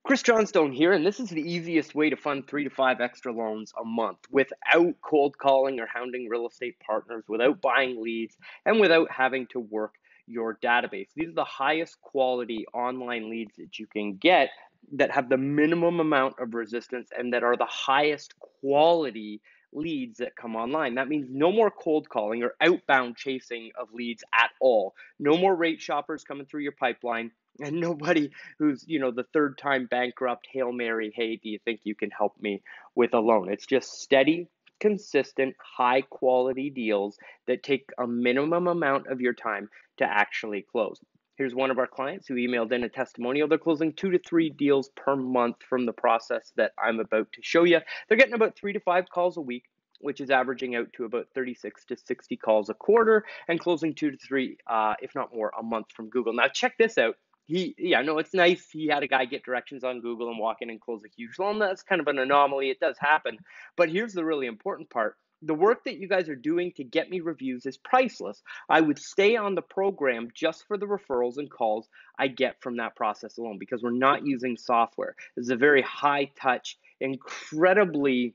Chris Johnstone here, and this is the easiest way to fund 3 to 5 extra loans a month without cold calling or hounding real estate partners, without buying leads, and without having to work your database. These are the highest quality online leads that you can get that have the minimum amount of resistance and that are the highest quality leads that come online. That means no more cold calling or outbound chasing of leads at all. No more rate shoppers coming through your pipeline, and nobody who's, the third time bankrupt Hail Mary, hey, do you think you can help me with a loan? It's just steady, consistent, high quality deals that take a minimum amount of your time to actually close. Here's one of our clients who emailed in a testimonial. They're closing 2 to 3 deals per month from the process that I'm about to show you. They're getting about 3 to 5 calls a week, which is averaging out to about 36 to 60 calls a quarter, and closing 2 to 3, if not more, a month from Google. Now, check this out. It's nice. He had a guy get directions on Google and walk in and close a huge loan. That's kind of an anomaly. It does happen. But here's the really important part. The work that you guys are doing to get me reviews is priceless. I would stay on the program just for the referrals and calls I get from that process alone, because we're not using software. This is a very high touch, incredibly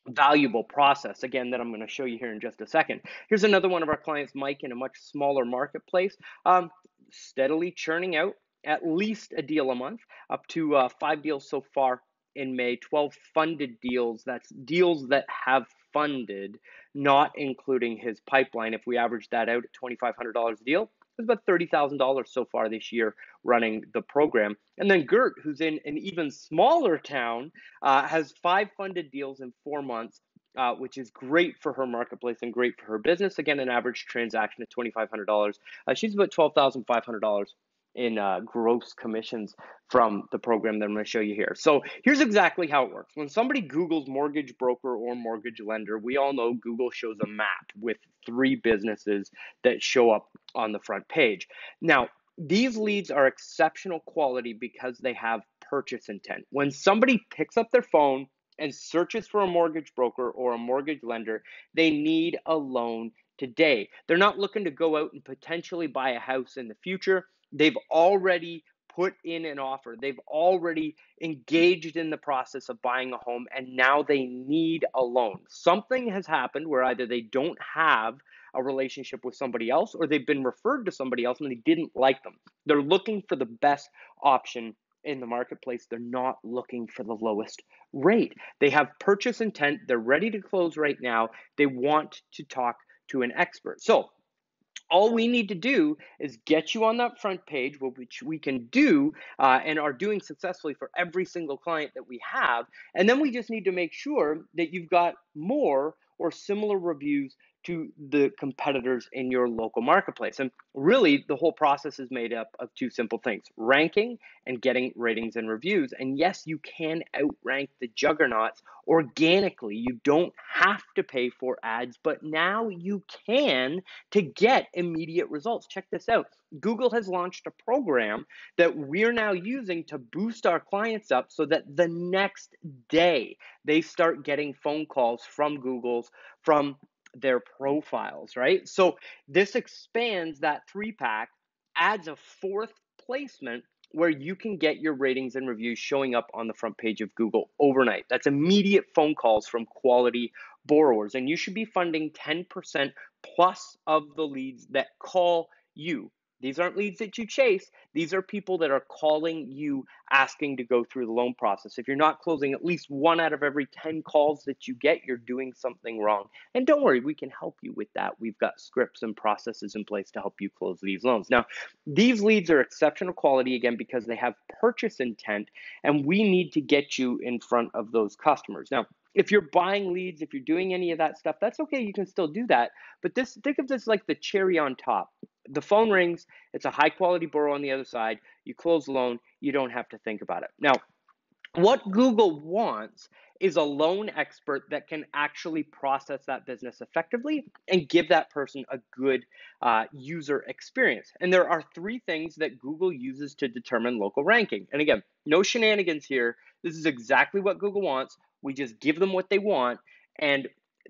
valuable process, again, that I'm going to show you here in just a second. Here's another one of our clients, Mike, in a much smaller marketplace, steadily churning out at least a deal a month, up to 5 deals so far in May, 12 funded deals. That's deals that have funded, not including his pipeline. If we average that out at $2,500 a deal, it's about $30,000 so far this year running the program. And then GERT, who's in an even smaller town, has 5 funded deals in 4 months, which is great for her marketplace and great for her business. Again, an average transaction of $2,500. She's about $12,500 in gross commissions from the program that I'm going to show you here. So here's exactly how it works. When somebody Googles mortgage broker or mortgage lender, we all know Google shows a map with 3 businesses that show up on the front page. Now, these leads are exceptional quality because they have purchase intent. When somebody picks up their phone and searches for a mortgage broker or a mortgage lender, they need a loan today. They're not looking to go out and potentially buy a house in the future. They've already put in an offer. They've already engaged in the process of buying a home, and now they need a loan. Something has happened where either they don't have a relationship with somebody else, or they've been referred to somebody else and they didn't like them. They're looking for the best option in the marketplace. They're not looking for the lowest rate. They have purchase intent. They're ready to close right now. They want to talk to an expert. So all we need to do is get you on that front page, which we can do and are doing successfully for every single client that we have. And then we just need to make sure that you've got more or similar reviews to the competitors in your local marketplace. And really, the whole process is made up of 2 simple things: ranking and getting ratings and reviews. And yes, you can outrank the juggernauts organically. You don't have to pay for ads, but now you can to get immediate results. Check this out. Google has launched a program that we're now using to boost our clients up so that the next day they start getting phone calls from from their profiles, right? So this expands that 3-pack, adds a 4th placement where you can get your ratings and reviews showing up on the front page of Google overnight. That's immediate phone calls from quality borrowers. And you should be funding 10% plus of the leads that call you. These aren't leads that you chase. These are people that are calling you asking to go through the loan process. If you're not closing at least 1 out of every 10 calls that you get, you're doing something wrong. And don't worry, we can help you with that. We've got scripts and processes in place to help you close these loans. Now, these leads are exceptional quality, again, because they have purchase intent, and we need to get you in front of those customers. Now, if you're buying leads, if you're doing any of that stuff, that's okay. You can still do that. But think of this like the cherry on top. The phone rings. It's a high quality borrow on the other side. You close the loan. You don't have to think about it. Now, what Google wants is a loan expert that can actually process that business effectively and give that person a good user experience. And there are 3 things that Google uses to determine local ranking. And again, no shenanigans here. This is exactly what Google wants. We just give them what they want, and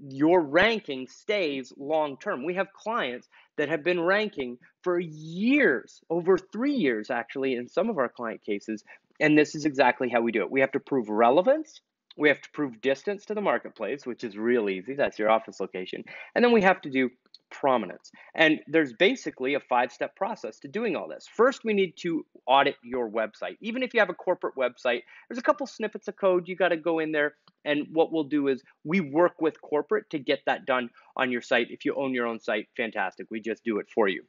your ranking stays long term. We have clients that have been ranking for years, over 3 years actually, in some of our client cases, And this is exactly how we do it. We have to prove relevance. We have to prove distance to the marketplace, which is real easy. That's your office location. And then we have to do prominence. And there's basically a 5-step process to doing all this. First, we need to audit your website. Even if you have a corporate website, there's a couple snippets of code you got to go in there. And what we'll do is we work with corporate to get that done on your site. If you own your own site, fantastic. We just do it for you.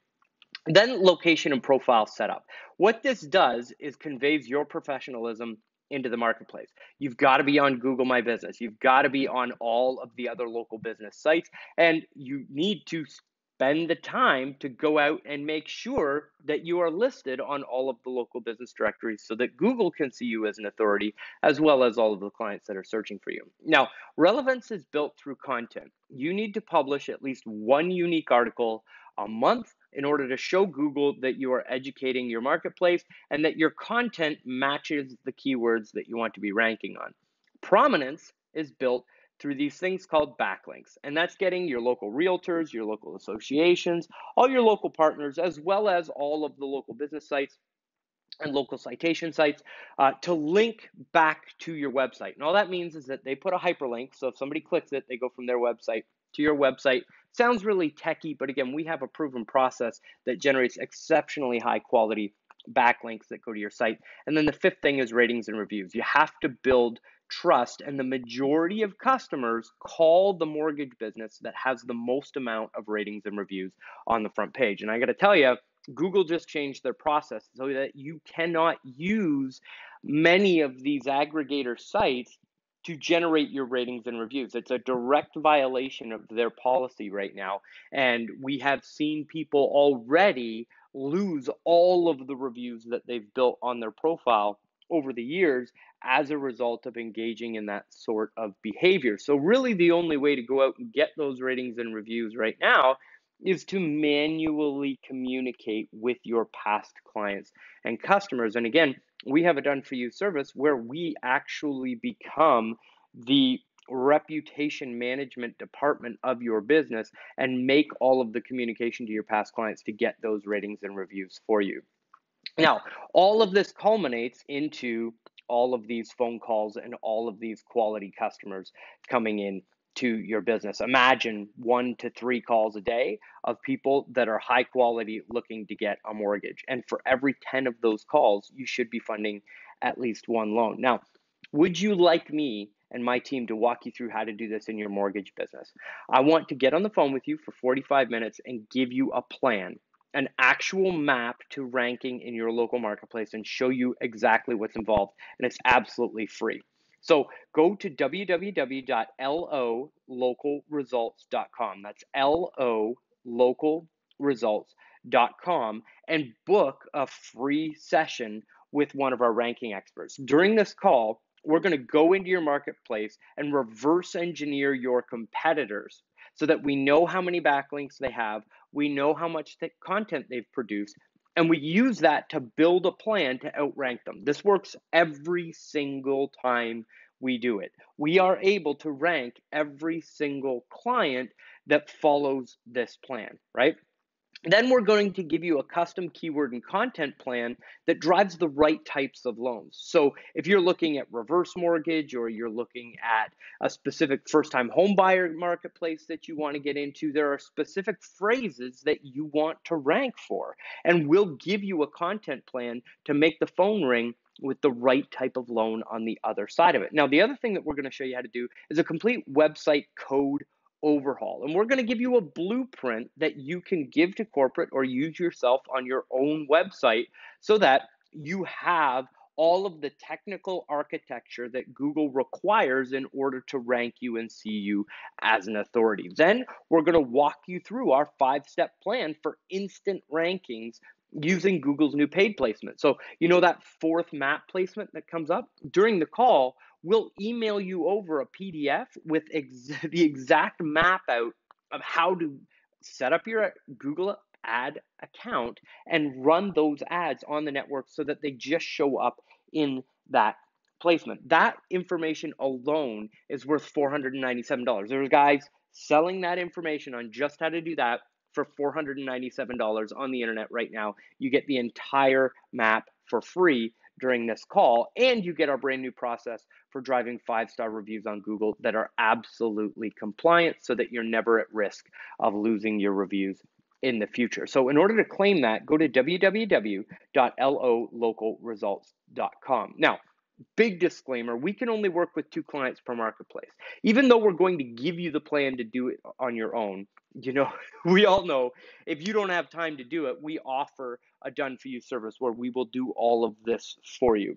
Then location and profile setup. What this does is conveys your professionalism into the marketplace. You've got to be on Google My Business. You've got to be on all of the other local business sites, and you need to spend the time to go out and make sure that you are listed on all of the local business directories so that Google can see you as an authority, as well as all of the clients that are searching for you. Now, relevance is built through content. You need to publish at least one unique article a month in order to show Google that you are educating your marketplace and that your content matches the keywords that you want to be ranking on. Prominence is built through these things called backlinks, and that's getting your local realtors, your local associations, all your local partners, as well as all of the local business sites and local citation sites to link back to your website. And all that means is that they put a hyperlink. So if somebody clicks it, they go from their website to your website. Sounds really techy, but again, we have a proven process that generates exceptionally high quality backlinks that go to your site. And then the fifth thing is ratings and reviews. You have to build trust, and the majority of customers call the mortgage business that has the most amount of ratings and reviews on the front page. And I got to tell you, Google just changed their process so that you cannot use many of these aggregator sites to generate your ratings and reviews. It's a direct violation of their policy right now. And we have seen people already lose all of the reviews that they've built on their profile over the years as a result of engaging in that sort of behavior. So really the only way to go out and get those ratings and reviews right now is to manually communicate with your past clients and customers. And again, we have a done for you service where we actually become the reputation management department of your business and make all of the communication to your past clients to get those ratings and reviews for you. Now, all of this culminates into all of these phone calls and all of these quality customers coming in to your business. Imagine 1 to 3 calls a day of people that are high quality looking to get a mortgage. And for every 10 of those calls, you should be funding at least one loan. Now, would you like me and my team to walk you through how to do this in your mortgage business? I want to get on the phone with you for 45 minutes and give you a plan, an actual map to ranking in your local marketplace, and show you exactly what's involved. And it's absolutely free. So go to www.lolocalresults.com. That's lolocalresults.com and book a free session with one of our ranking experts. During this call, we're going to go into your marketplace and reverse engineer your competitors so that we know how many backlinks they have, we know how much content they've produced, and we use that to build a plan to outrank them. This works every single time we do it. We are able to rank every single client that follows this plan, right? Then we're going to give you a custom keyword and content plan that drives the right types of loans. So if you're looking at reverse mortgage or you're looking at a specific first-time home buyer marketplace that you want to get into, there are specific phrases that you want to rank for. And we'll give you a content plan to make the phone ring with the right type of loan on the other side of it. Now, the other thing that we're going to show you how to do is a complete website code overhaul. And we're going to give you a blueprint that you can give to corporate or use yourself on your own website so that you have all of the technical architecture that Google requires in order to rank you and see you as an authority. Then we're going to walk you through our 5-step plan for instant rankings using Google's new paid placement. So, you know that 4th map placement that comes up? During the call, we'll email you over a PDF with the exact map out of how to set up your Google ad account and run those ads on the network so that they just show up in that placement. That information alone is worth $497. There's guys selling that information on just how to do that for $497 on the internet right now. You get the entire map for free during this call, and you get our brand new process for driving 5-star reviews on Google that are absolutely compliant so that you're never at risk of losing your reviews in the future. So in order to claim that, go to www.lolocalresults.com. Now, big disclaimer, we can only work with 2 clients per marketplace. Even though we're going to give you the plan to do it on your own, we all know if you don't have time to do it, we offer a done for you service where we will do all of this for you.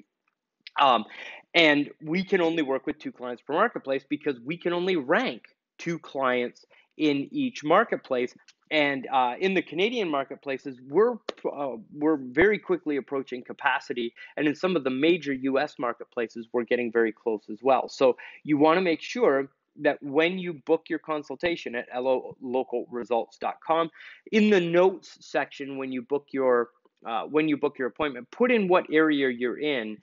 And we can only work with 2 clients per marketplace because we can only rank 2 clients in each marketplace. And in the Canadian marketplaces, we're very quickly approaching capacity. And in some of the major US marketplaces, we're getting very close as well. So you want to make sure that when you book your consultation at lolocalresults.com, in the notes section, when you book your appointment, put in what area you're in,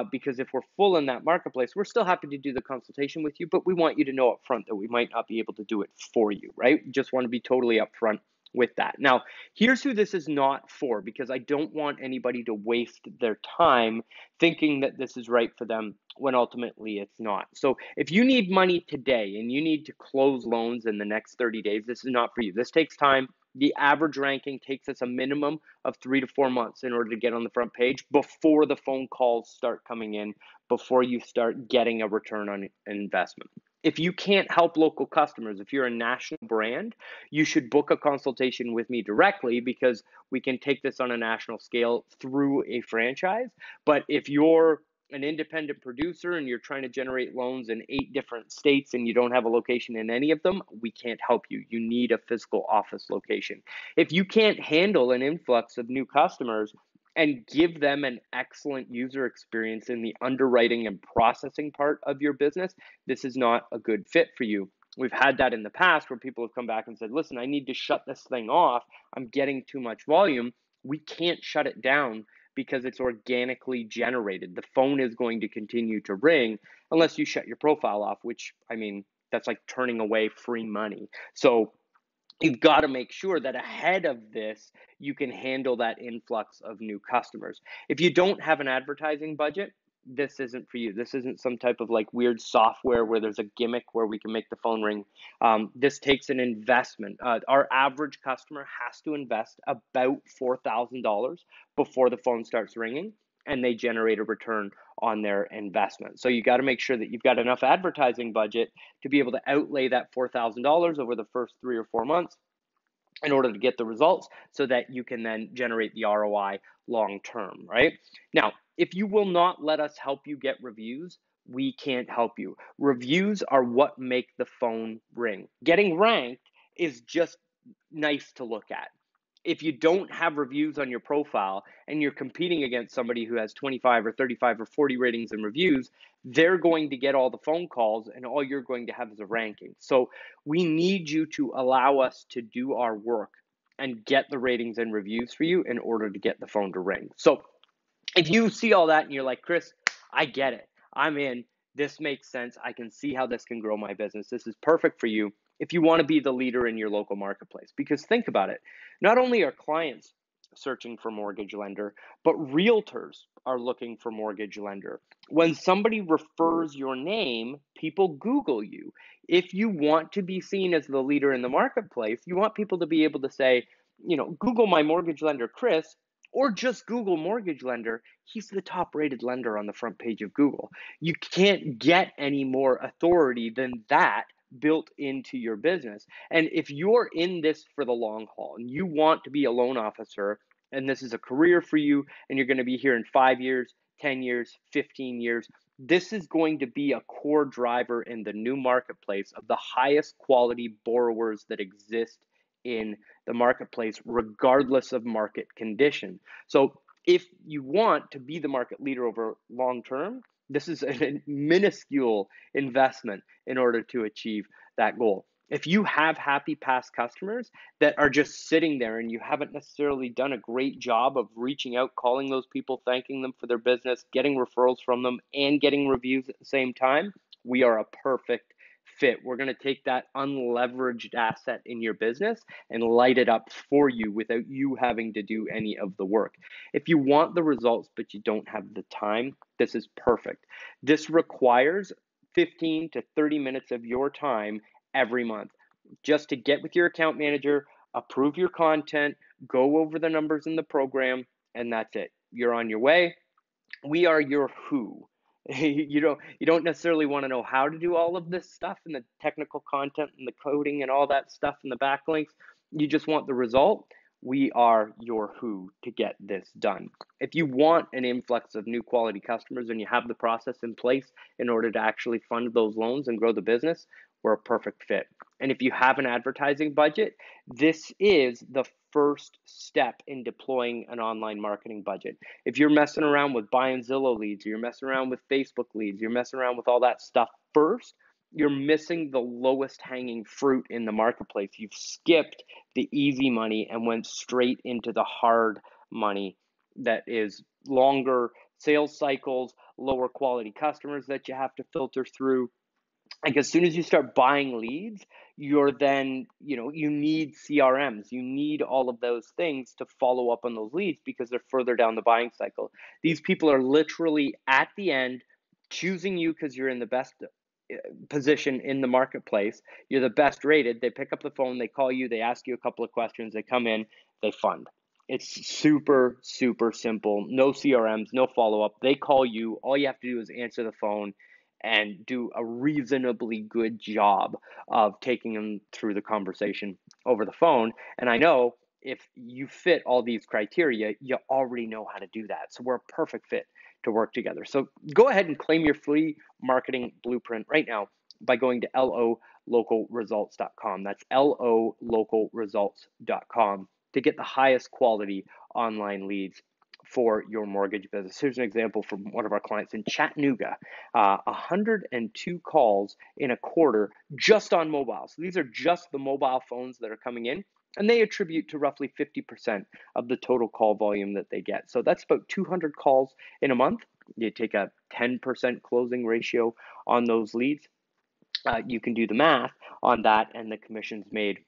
because if we're full in that marketplace, we're still happy to do the consultation with you, but we want you to know up front that we might not be able to do it for you, right? Just want to be totally upfront with that. Now, here's who this is not for, because I don't want anybody to waste their time thinking that this is right for them when ultimately it's not. So if you need money today and you need to close loans in the next 30 days, this is not for you. This takes time. The average ranking takes us a minimum of 3 to 4 months in order to get on the front page before the phone calls start coming in, before you start getting a return on investment. If you can't help local customers, if you're a national brand, you should book a consultation with me directly, because we can take this on a national scale through a franchise. But if you're an independent producer and you're trying to generate loans in 8 different states and you don't have a location in any of them, we can't help you. You need a physical office location. If you can't handle an influx of new customers and give them an excellent user experience in the underwriting and processing part of your business, this is not a good fit for you. We've had that in the past where people have come back and said, listen, I need to shut this thing off. I'm getting too much volume. We can't shut it down because it's organically generated. The phone is going to continue to ring unless you shut your profile off, which, I mean, that's like turning away free money. So you've got to make sure that ahead of this, you can handle that influx of new customers. If you don't have an advertising budget, this isn't for you. This isn't some type of like weird software where there's a gimmick where we can make the phone ring. This takes an investment. Our average customer has to invest about $4,000 before the phone starts ringing and they generate a return on their investment. So you got to make sure that you've got enough advertising budget to be able to outlay that $4,000 over the first 3 or 4 months in order to get the results, so that you can then generate the ROI long term, right? Now, if you will not let us help you get reviews, we can't help you. Reviews are what make the phone ring. Getting ranked is just nice to look at. If you don't have reviews on your profile and you're competing against somebody who has 25 or 35 or 40 ratings and reviews, they're going to get all the phone calls and all you're going to have is a ranking. So we need you to allow us to do our work and get the ratings and reviews for you in order to get the phone to ring. So if you see all that and you're like, Chris, I get it. I'm in. This makes sense. I can see how this can grow my business. This is perfect for you if you want to be the leader in your local marketplace. Because think about it. Not only are clients searching for mortgage lender, but realtors are looking for mortgage lender. When somebody refers your name, people Google you. If you want to be seen as the leader in the marketplace, you want people to be able to say, Google my mortgage lender, Chris, or just Google mortgage lender. He's the top rated lender on the front page of Google. You can't get any more authority than that built into your business. And if you're in this for the long haul and you want to be a loan officer and this is a career for you and you're going to be here in 5 years, 10 years, 15 years, this is going to be a core driver in the new marketplace of the highest quality borrowers that exist in the marketplace, regardless of market condition. So if you want to be the market leader over long term, this is a minuscule investment in order to achieve that goal. If you have happy past customers that are just sitting there and you haven't necessarily done a great job of reaching out, calling those people, thanking them for their business, getting referrals from them, and getting reviews at the same time, we are a perfect fit. We're going to take that unleveraged asset in your business and light it up for you without you having to do any of the work. If you want the results but you don't have the time, this is perfect. This requires 15 to 30 minutes of your time every month just to get with your account manager, approve your content, go over the numbers in the program, and that's it. You're on your way. We are your who. You don't necessarily want to know how to do all of this stuff and the technical content and the coding and all that stuff and the backlinks. You just want the result. We are your who to get this done. If you want an influx of new quality customers and you have the process in place in order to actually fund those loans and grow the business, we're a perfect fit. And if you have an advertising budget, this is the first step in deploying an online marketing budget. If you're messing around with buying Zillow leads, or you're messing around with Facebook leads, you're messing around with all that stuff first, you're missing the lowest hanging fruit in the marketplace. You've skipped the easy money and went straight into the hard money that is longer sales cycles, lower quality customers that you have to filter through. Like as soon as you start buying leads, you're then, you need CRMs. You need all of those things to follow up on those leads because they're further down the buying cycle. These people are literally at the end choosing you because you're in the best position in the marketplace. You're the best rated. They pick up the phone, they call you, they ask you a couple of questions, they come in, they fund. It's super, super simple. No CRMs, no follow-up. They call you. All you have to do is answer the phone and do a reasonably good job of taking them through the conversation over the phone. And I know if you fit all these criteria, you already know how to do that. So we're a perfect fit to work together. So go ahead and claim your free marketing blueprint right now by going to lolocalresults.com. That's lolocalresults.com to get the highest quality online leads for your mortgage business. Here's an example from one of our clients in Chattanooga, 102 calls in a quarter just on mobile. So these are just the mobile phones that are coming in, and they attribute to roughly 50% of the total call volume that they get. So that's about 200 calls in a month. You take a 10% closing ratio on those leads. You can do the math on that and the commissions made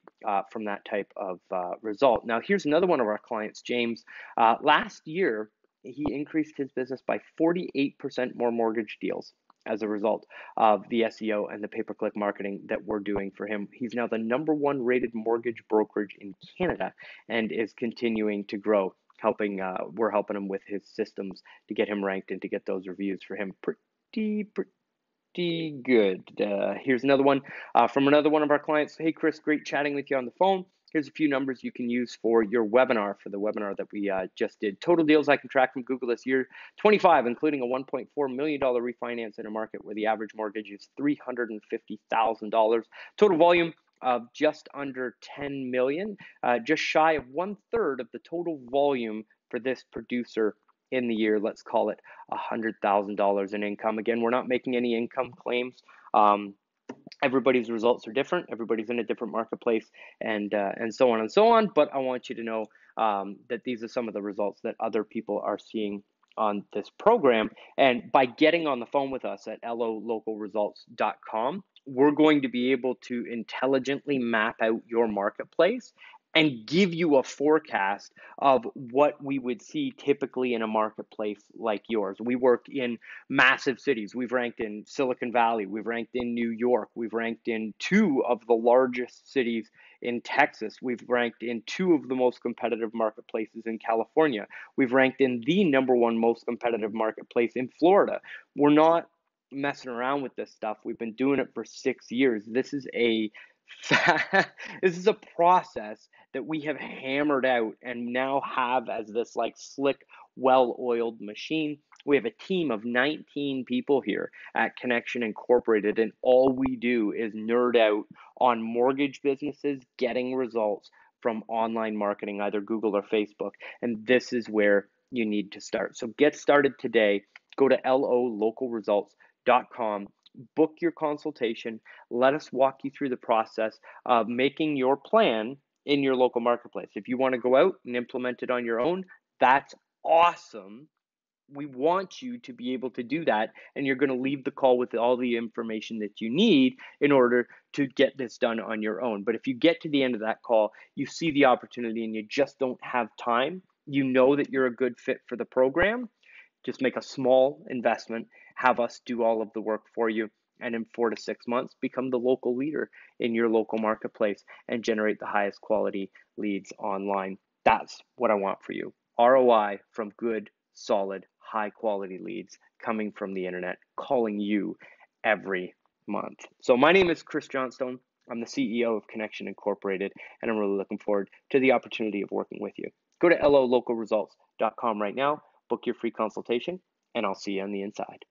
from that type of result. Now, here's another one of our clients, James. Last year, he increased his business by 48% more mortgage deals as a result of the SEO and the pay-per-click marketing that we're doing for him. He's now the #1 rated mortgage brokerage in Canada and is continuing to grow. We're helping him with his systems to get him ranked and to get those reviews for him pretty good. Here's another one from another one of our clients. Hey, Chris, great chatting with you on the phone. Here's a few numbers you can use for your webinar, for the webinar that we just did. Total deals I can track from Google this year, 25, including a $1.4 million refinance in a market where the average mortgage is $350,000. Total volume of just under 10 million, just shy of 1/3 of the total volume for this producer in the year. Let's call it $100,000 in income. Again, we're not making any income claims. Everybody's results are different. Everybody's in a different marketplace, and so on and so on. But I want you to know that these are some of the results that other people are seeing on this program. And by getting on the phone with us at lolocalresults.com, we're going to be able to intelligently map out your marketplace and give you a forecast of what we would see typically in a marketplace like yours. We work in massive cities. We've ranked in Silicon Valley. We've ranked in New York. We've ranked in 2 of the largest cities in Texas. We've ranked in 2 of the most competitive marketplaces in California. We've ranked in the #1 most competitive marketplace in Florida. We're not messing around with this stuff. We've been doing it for 6 years. This is a process that we have hammered out and now have as this like slick, well-oiled machine. We have a team of 19 people here at Connection Incorporated, and all we do is nerd out on mortgage businesses getting results from online marketing, either Google or Facebook. And this is where you need to start. So get started today. Go to lolocalresults.com. Book your consultation. Let us walk you through the process of making your plan in your local marketplace. If you want to go out and implement it on your own, that's awesome. We want you to be able to do that, and you're going to leave the call with all the information that you need in order to get this done on your own. But if you get to the end of that call, you see the opportunity and you just don't have time, you know that you're a good fit for the program, just make a small investment, have us do all of the work for you, and in 4 to 6 months, become the local leader in your local marketplace and generate the highest quality leads online. That's what I want for you. ROI from good, solid, high quality leads coming from the internet, calling you every month. So my name is Chris Johnstone. I'm the CEO of Connection Incorporated, and I'm really looking forward to the opportunity of working with you. Go to lolocalresults.com right now, book your free consultation, and I'll see you on the inside.